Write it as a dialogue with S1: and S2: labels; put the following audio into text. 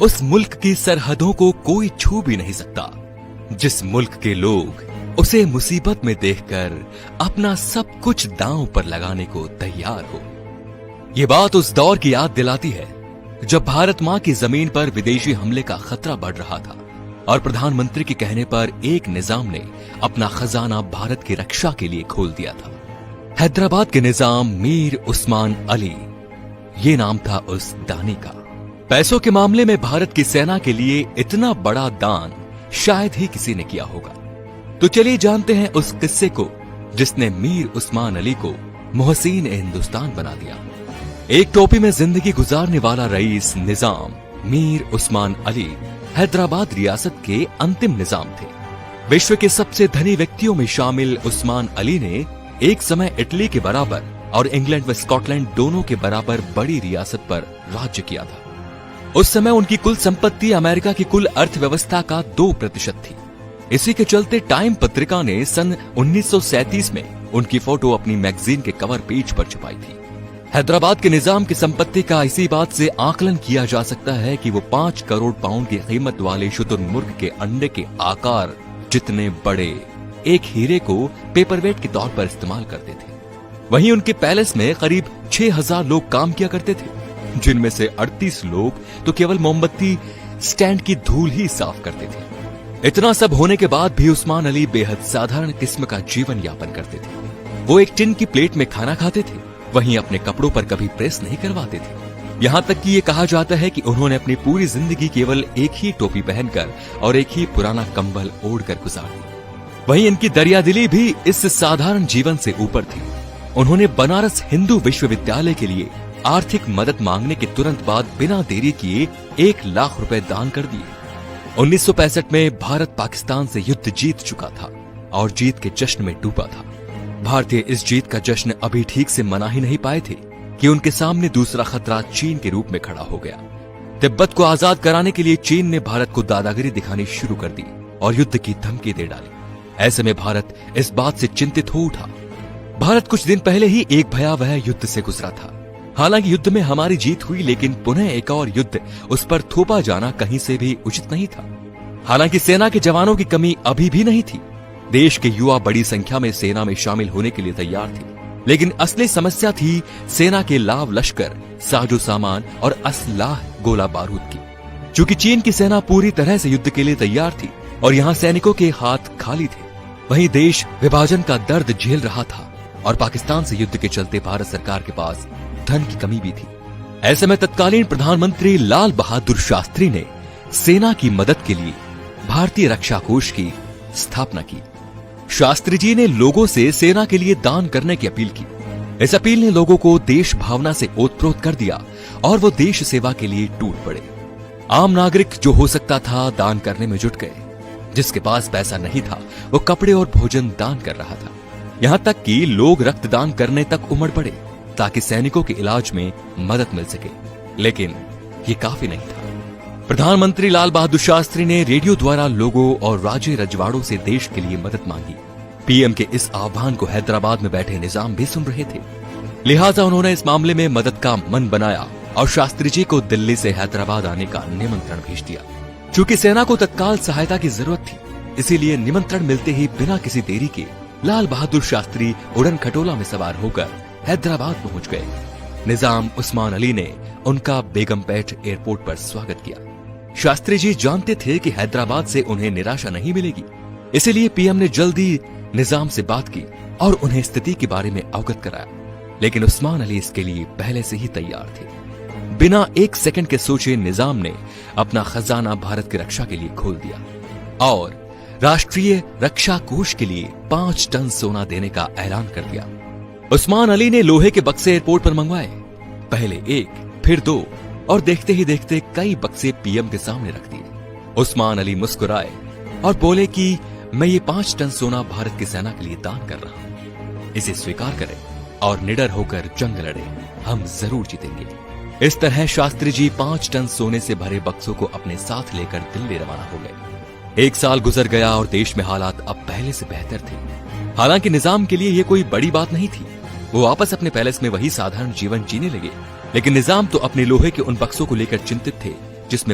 S1: उस मुल्क की सरहदों को कोई छू भी नहीं सकता, जिस मुल्क के लोग उसे मुसीबत में देखकर अपना सब कुछ दांव पर लगाने को तैयार हो। ये बात उस दौर की याद दिलाती है जब भारत मां की जमीन पर विदेशी हमले का खतरा बढ़ रहा था और प्रधानमंत्री के कहने पर एक निजाम ने अपना खजाना भारत की रक्षा के लिए खोल दिया था। हैदराबाद के निजाम मीर उस्मान अली, ये नाम था उस दानी का। पैसों के मामले में भारत की सेना के लिए इतना बड़ा दान शायद ही किसी ने किया होगा। तो चलिए जानते हैं उस किस्से को जिसने मीर उस्मान अली को मोहसिन हिंदुस्तान बना दिया। एक टोपी में जिंदगी गुजारने वाला रईस निजाम मीर उस्मान अली हैदराबाद रियासत के अंतिम निजाम थे। विश्व के सबसे धनी व्यक्तियों में शामिल उस्मान अली ने एक समय इटली के बराबर और इंग्लैंड व स्कॉटलैंड दोनों के बराबर बड़ी रियासत पर राज्य किया था। उस समय उनकी कुल संपत्ति अमेरिका की कुल अर्थव्यवस्था का 2% थी। इसी के चलते टाइम पत्रिका ने सन 1937 में उनकी फोटो अपनी मैगजीन के कवर पेज पर छपाई थी। हैदराबाद के निजाम की संपत्ति का इसी बात से आकलन किया जा सकता है कि वो 5 करोड़ पाउंड की कीमत वाले शुतुरमुर्ग के अंडे के आकार जितने बड़े एक हीरे को पेपरवेट के तौर पर इस्तेमाल करते थे। वहीं उनके पैलेस में करीब 6000 लोग काम किया करते थे, जिनमें से 38 लोग तो केवल मोमबत्ती स्टैंड की धूल ही साफ करते थे। इतना सब होने के बाद भी उस्मान अली बेहद साधारण किस्म का जीवन यापन करते थे। वो एक टिन की प्लेट में खाना खाते थे, वहीं अपने कपड़ों पर कभी प्रेस नहीं करवाते थे। यहाँ तक कि ये कहा जाता है कि उन्होंने अपनी पूरी जिंदगी केवल एक ही टोपी पहनकर और एक ही पुराना कंबल ओढ़कर गुजार दी। वहीं इनकी दरियादिली भी इस साधारण जीवन से ऊपर थी। उन्होंने बनारस हिंदू विश्वविद्यालय के लिए आर्थिक मदद मांगने के तुरंत बाद बिना देरी किए 1 लाख रुपए दान कर दिए। 1965 में भारत पाकिस्तान से युद्ध जीत चुका था और जीत के जश्न में डूबा था। भारतीय इस जीत का जश्न अभी ठीक से मना ही नहीं पाए थे कि उनके सामने दूसरा खतरा चीन के रूप में खड़ा हो गया। तिब्बत को आजाद कराने के लिए चीन ने भारत को दादागिरी दिखानी शुरू कर दी और युद्ध की धमकी दे डाली। ऐसे में भारत इस बात से चिंतित हो उठा। भारत कुछ दिन पहले ही एक भयावह युद्ध से गुजरा था। हालांकि युद्ध में हमारी जीत हुई, लेकिन पुनः एक और युद्ध उस पर थोपा जाना कहीं से भी उचित नहीं था। हालांकि सेना के जवानों की कमी अभी भी नहीं थी। देश के युवा बड़ी संख्या में सेना में शामिल होने के लिए तैयार थे, लेकिन असली समस्या थी सेना के लाव लश्कर, साजो सामान और असलाह गोला बारूद की। चूंकि चीन की सेना पूरी तरह से युद्ध के लिए तैयार थी और यहाँ सैनिकों के हाथ खाली थे, वहीं देश विभाजन का दर्द झेल रहा था और पाकिस्तान से युद्ध के चलते भारत सरकार के पास धन की कमी भी थी। ऐसे में तत्कालीन प्रधानमंत्री लाल बहादुर शास्त्री ने सेना की मदद के लिए भारतीय रक्षा कोष की स्थापना की। शास्त्री जी ने लोगों से सेना के लिए दान करने की अपील की। इस अपील ने लोगों को देश भावना से ओतप्रोत कर दिया और वो देश सेवा के लिए टूट पड़े। आम नागरिक जो हो सकता था दान करने में जुट गए। जिसके पास पैसा नहीं था वो कपड़े और भोजन दान कर रहा था। यहाँ तक कि लोग रक्तदान करने तक उमड़ पड़े ताकि सैनिकों के इलाज में मदद मिल सके, लेकिन ये काफी नहीं था। प्रधानमंत्री लाल बहादुर शास्त्री ने रेडियो द्वारा लोगों और राज्य रजवाड़ों से देश के लिए मदद मांगी। पीएम के इस आह्वान को हैदराबाद में बैठे निजाम भी सुन रहे थे, लिहाजा उन्होंने इस मामले में मदद का मन बनाया और शास्त्री जी को दिल्ली से हैदराबाद आने का निमंत्रण भेज दिया। चूंकि सेना को तत्काल सहायता की जरूरत थी, इसीलिए निमंत्रण मिलते ही बिना किसी देरी के लाल बहादुर शास्त्री उड़न खटोला में सवार होकर हैदराबाद पहुंच गए। निजाम उस्मान अली ने उनका बेगमपेट एयरपोर्ट पर स्वागत किया। शास्त्री जी जानते थे कि हैदराबाद से उन्हें निराशा नहीं मिलेगी, इसीलिए पीएम ने जल्दी निजाम से बात की और उन्हें स्थिति के बारे में अवगत कराया। लेकिन उस्मान अली इसके लिए पहले से ही तैयार थे। बिना एक सेकंड के सोचे निजाम ने अपना खजाना भारत की रक्षा के लिए खोल दिया और राष्ट्रीय रक्षा कोष के लिए 5 टन सोना देने का ऐलान कर दिया। उस्मान अली ने लोहे के बक्से एयरपोर्ट पर मंगवाए, पहले 1, फिर 2 और देखते ही देखते कई बक्से पीएम के सामने रख दिए। उस्मान अली मुस्कुराए और बोले कि मैं ये 5 टन सोना भारत की सेना के लिए दान कर रहा हूं। इसे स्वीकार करें और निडर होकर जंग लड़े, हम जरूर जीतेंगे। इस तरह शास्त्री जी 5 टन सोने से भरे बक्सों को अपने साथ लेकर दिल्ली रवाना हो गए। 1 साल गुजर गया और देश में हालात अब पहले से बेहतर थे। हालांकि निजाम के लिए यह कोई बड़ी बात नहीं थी। वो वापस अपने पैलेस में वही साधारण जीवन जीने लगे, लेकिन निजाम तो अपने लोहे के उन बक्सों को लेकर चिंतित थे